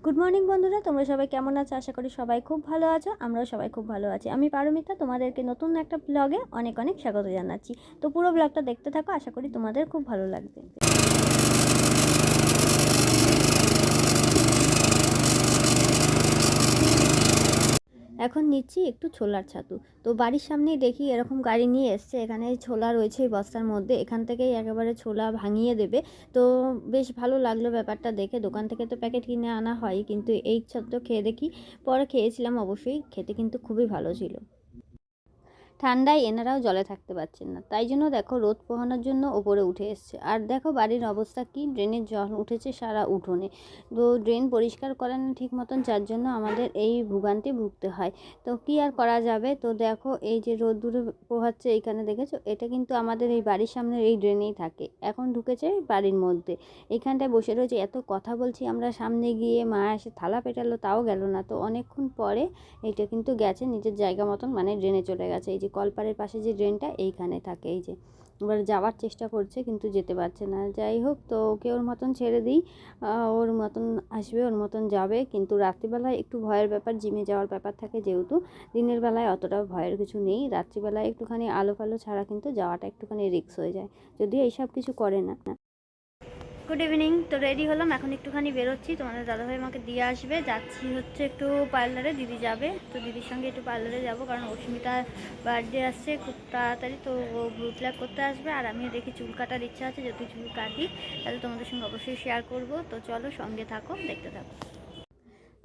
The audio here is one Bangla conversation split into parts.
গুড মর্নিং বন্ধুরা, তোমরা সবাই কেমন আছো? আশা করি সবাই খুব ভালো আছো। আমরাও সবাই খুব ভালো আছি। আমি পারমিতা, তোমাদেরকে নতুন একটা ব্লগে অনেক অনেক স্বাগত জানাচ্ছি। তো পুরো ব্লগটা দেখতে থাকো, আশা করি তোমাদের খুব ভালো লাগবে। এখন নিচ্ছি একটু ছোলার ছাতু। তো বাড়ির সামনেই দেখি এরকম গাড়ি নিয়ে এসছে, এখানে ছোলা রয়েছে এই বস্তার মধ্যে, এখান থেকেই একেবারে ছোলা ভাঙিয়ে দেবে। তো বেশ ভালো লাগলো ব্যাপারটা দেখে। দোকান থেকে তো প্যাকেট কিনে আনা হয়, কিন্তু এই ছাতু খেয়ে দেখি, পরে খেয়েছিলাম অবশ্যই, খেতে কিন্তু খুবই ভালো ছিল। ঠান্ডায় এনারাও জলে থাকতে পারছেন না, তাই জন্য দেখো রোদ পোহানোর জন্য ওপরে উঠে এসছে। আর দেখো বাড়ির অবস্থা কি, ড্রেনের জল উঠেছে সারা উঠোনে। তো ড্রেন পরিষ্কার করে না ঠিক মতন, যার জন্য আমাদের এই ভোগান্তি ভুগতে হয়। তো কি আর করা যাবে। তো দেখো এই যে রোদ্দুরে পোহাচ্ছে এইখানে, দেখেছো? এটা কিন্তু আমাদের এই বাড়ির সামনের এই ড্রেনেই থাকে, এখন ঢুকেছে বাড়ির মধ্যে। এইখানটায় বসে রয়েছে, এত কথা বলছি আমরা সামনে গিয়ে, মা এসে থালা পেটালো তাও গেল না। তো অনেকক্ষণ পরে এইটা কিন্তু গেছে নিজের জায়গা মতন, মানে ড্রেনে চলে গেছে। এই যে কলপাড়ের পাশে যে ড্রেনটা এইখানে থাকে, এই যে এবার যাওয়ার চেষ্টা করছে কিন্তু যেতে পারছে না। যাই হোক, তো ওকে ওর মতন ছেড়ে দিই, ওর মতন আসবে, ওর মতন যাবে। কিন্তু রাত্রিবেলায় একটু ভয়ের ব্যাপার, জিমে যাওয়ার ব্যাপার থাকে যেহেতু। দিনের বেলায় অতটা ভয়ের কিছু নেই, রাত্রিবেলায় একটুখানি আলো ফালো ছাড়া কিন্তু যাওয়াটা একটুখানি রিস্ক হয়ে যায়, যদিও এইসব কিছু করে না। Good evening. তো রেডি হলাম, এখন একটুখানি বেরোচ্ছি, তোমাদের দাদাভাই আমাকে দিয়ে আসবে। যাচ্ছি হচ্ছে একটু পার্লারে, দিদি যাবে, তো দিদির সঙ্গে একটু পার্লারে যাব, কারণ অস্মিতার বার্থডে আসছে খুব তাড়াতাড়ি। তো ও ব্লু প্লাক করতে আসবে, আর আমিও দেখি চুল কাটার ইচ্ছা আছে, যদি চুল কাটি তাহলে তোমাদের সঙ্গে অবশ্যই শেয়ার করব। তো চলো সঙ্গে থাকো, দেখতে থাকো।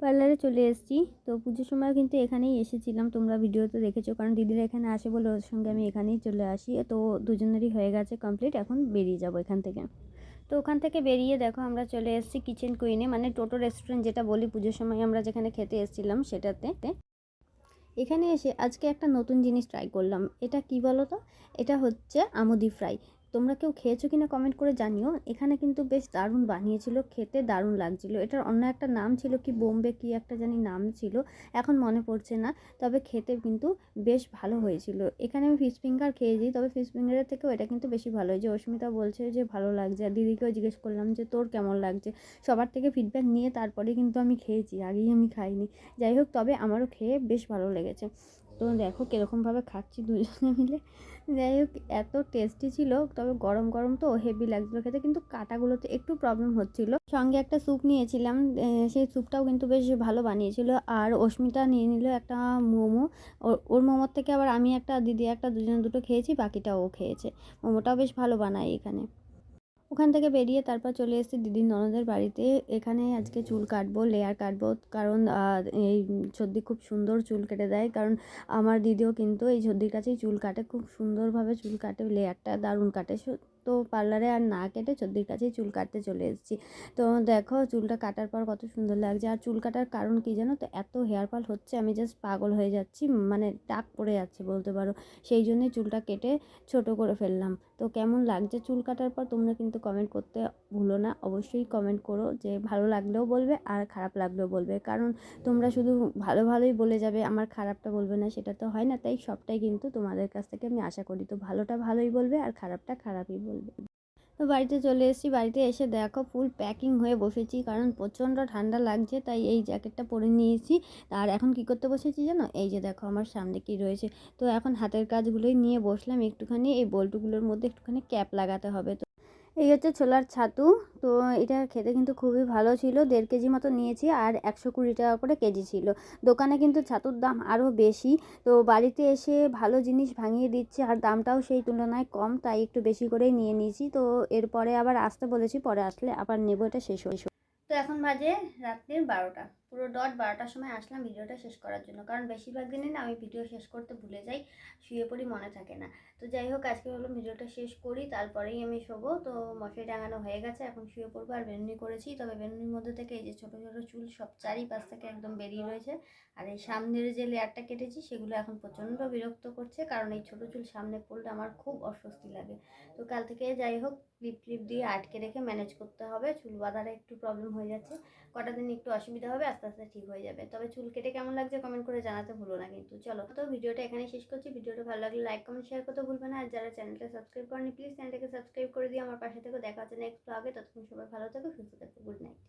পার্লারে চলে এসেছি। তো পুজোর সময় কিন্তু এখানেই এসেছিলাম, তোমরা ভিডিওতে দেখেছো, কারণ দিদিরা এখানে আসে বলে ওর সঙ্গে আমি এখানেই চলে আসি। তো দুজনেরই হয়ে গেছে কমপ্লিট, এখন বেরিয়ে যাব এখান থেকে। তো ওখান থেকে বেরিয়ে দেখো আমরা চলে এসেছি কিচেন কুইনে, মানে টোটো রেস্টুরেন্ট যেটা বলি পুজোর সময় আমরা যেখানে খেতে এসেছিলাম সেটাতে। এখানে এসে আজকে একটা নতুন জিনিস ট্রাই করলাম। এটা কি বলো তো? এটা হচ্ছে আমুদি ফ্রাই। তোমরা কেউ খেয়েছো কিনা কমেন্ট করে জানিও। এখানে কিন্তু বেশ দারুণ বানিয়েছিল, খেতে দারুণ লাগছিল। এটার অন্য একটা নাম ছিল, কি বোম্বে কি একটা জানি নাম ছিল, এখন মনে পড়ছে না। তবে খেতে কিন্তু বেশ ভালো হয়েছিল। এখানে আমি ফিশ ফিঙ্গার খেয়েছি, তবে ফিশ ফিঙ্গারের থেকেও এটা কিন্তু বেশি ভালো হয়েছে। অস্মিতা বলছে যে ভালো লাগছে, আর দিদিকেও জিজ্ঞেস করলাম যে তোর কেমন লাগছে। সবার থেকে ফিডব্যাক নিয়ে তারপরে কিন্তু আমি খেয়েছি, আগেই আমি খাইনি। যাই হোক, তবে আমারও খেয়ে বেশ ভালো লেগেছে। তো দেখো কীরকমভাবে খাচ্ছি দুজনে মিলে। যাই হোক, এত টেস্টি ছিল, তবে গরম গরম তো হেভি লাগছিলো খেতে, কিন্তু কাটাগুলোতে একটু প্রবলেম হচ্ছিল। সঙ্গে একটা স্যুপ নিয়েছিলাম, সেই স্যুপটাও কিন্তু বেশ ভালো বানিয়েছিল। আর অস্মিতা নিয়ে নিল একটা মোমো, ওর মোমোর থেকে আবার আমি একটা, দিদি একটা, দুজনে দুটো খেয়েছি, বাকিটা ও খেয়েছে। মোমোটাও বেশ ভালো বানায় এখানে। ওখান থেকে বেরিয়ে তারপর চলে এসেছি দিদির ননদের বাড়িতে। এখানে আজকে চুল কাটবো, লেয়ার কাটবো, কারণ এই সর্দি খুব সুন্দর চুল কেটে দেয়। কারণ আমার দিদিও কিন্তু এই সর্দির কাছেই চুল কাটে, খুব সুন্দরভাবে চুল কাটে, লেয়ারটা দারুণ কাটে। তো পার্লারে আর না কেটে সর্দির কাছেই চুল কাটতে চলে এসেছি। তো দেখো চুলটা কাটার পর কত সুন্দর লাগছে। আর চুল কাটার কারণ কি জানো তো? এত হেয়ার ফল হচ্ছে, আমি জাস্ট পাগল হয়ে যাচ্ছি, মানে টাক পড়ে যাচ্ছে বলতে পারো। সেই জন্যই চুলটা কেটে ছোট করে ফেললাম। তো কেমন লাগছে চুল কাটার পর তোমরা কিন্তু কমেন্ট করতে ভুলো না, অবশ্যই কমেন্ট করো, যে ভালো লাগলেও বলবে আর খারাপ লাগলেও বলবে। কারণ তোমরা শুধু ভালো ভালোই বলে যাবে, আমার খারাপটা বলবে না, সেটা তো হয় না। তাই সবটাই কিন্তু তোমাদের কাছ থেকে আমি আশা করি। তো ভালোটা ভালোই বলবে আর খারাপটা খারাপই বলবে। তো বাড়িতে চলে এসেছি, বাড়িতে এসে দেখো ফুল প্যাকিং হয়ে বসেছি, কারণ প্রচণ্ড ঠান্ডা লাগছে, তাই এই জ্যাকেটটা পরে নিয়েছি। আর এখন কি করতে বসেছি জানো? এই যে দেখো আমার সামনে কি রয়েছে। তো এখন হাতের কাজগুলোই নিয়ে বসলাম একটুখানি, এই বল্টুগুলোর মধ্যে একটুখানি ক্যাপ লাগাতে হবে। তো এই হচ্ছে ছোলার ছাতু। তো এটা খেতে কিন্তু খুবই ভালো ছিল, 1.5 কেজি মতো নিয়েছি, আর 120 টাকা করে কেজি ছিল। দোকানে কিন্তু ছাতুর দাম আরও বেশি। তো বাড়িতে এসে ভালো জিনিস ভাঙিয়ে দিচ্ছে, আর দামটাও সেই তুলনায় কম, তাই একটু বেশি করেই নিয়ে নিয়েছি। তো এরপরে আবার আসতে বলেছি, পরে আসলে আবার নেবো, এটা শেষ হয়ে। তো এখন বাজে রাত্রির 12টা, পুরো ডট 12টার সময় আসলাম ভিডিওটা শেষ করার জন্য, কারণ বেশিরভাগ দিনই না আমি ভিডিও শেষ করতে ভুলে যাই, শুয়ে পড়ি, মনে থাকে না। তো যাই হোক, আজকে ভাবলাম ভিডিওটা শেষ করি, তারপরেই আমি শোবো। তো মশারি টাঙানো হয়ে গেছে, এখন শুয়ে পড়বো। আর বেনুনি করেছি, তবে বেনুনির মধ্যে থেকে এই যে ছোটো ছোটো চুল সব চারিপাশ থেকে একদম বেরিয়ে রয়েছে। আর এই সামনের যে লেয়ারটা কেটেছি সেগুলো এখন প্রচণ্ড বিরক্ত করছে, কারণ এই ছোটো চুল সামনে পড়লে আমার খুব অস্বস্তি লাগে। তো কাল থেকে যাই হোক ক্লিপ দিয়ে আটকে রেখে ম্যানেজ করতে হবে। চুল বাঁধারে একটু প্রবলেম হয়ে যাচ্ছে, কটা দিন একটু অসুবিধা হবে, আস্তে আস্তে ঠিক হয়ে যাবে। তবে চুল কেটে কেমন লাগছে কমেন্ট করে জানাতে ভুলো না কিন্তু। চলো, তো ভিডিওটা এখানেই শেষ করছি। ভিডিওটা ভালো লাগলে লাইক কমেন্ট শেয়ার করতে ভুলবে না। আর যারা চ্যানেলটা সাবস্ক্রাইব করেনি প্লিজ চ্যানেলটাকে সাবস্ক্রাইব করে দিয়ে আমার পাশে থেকে। দেখা হচ্ছে নেক্সট ব্লগে। ততক্ষণ সবাই ভালো থেকো, সুস্থ থেকো। Good night.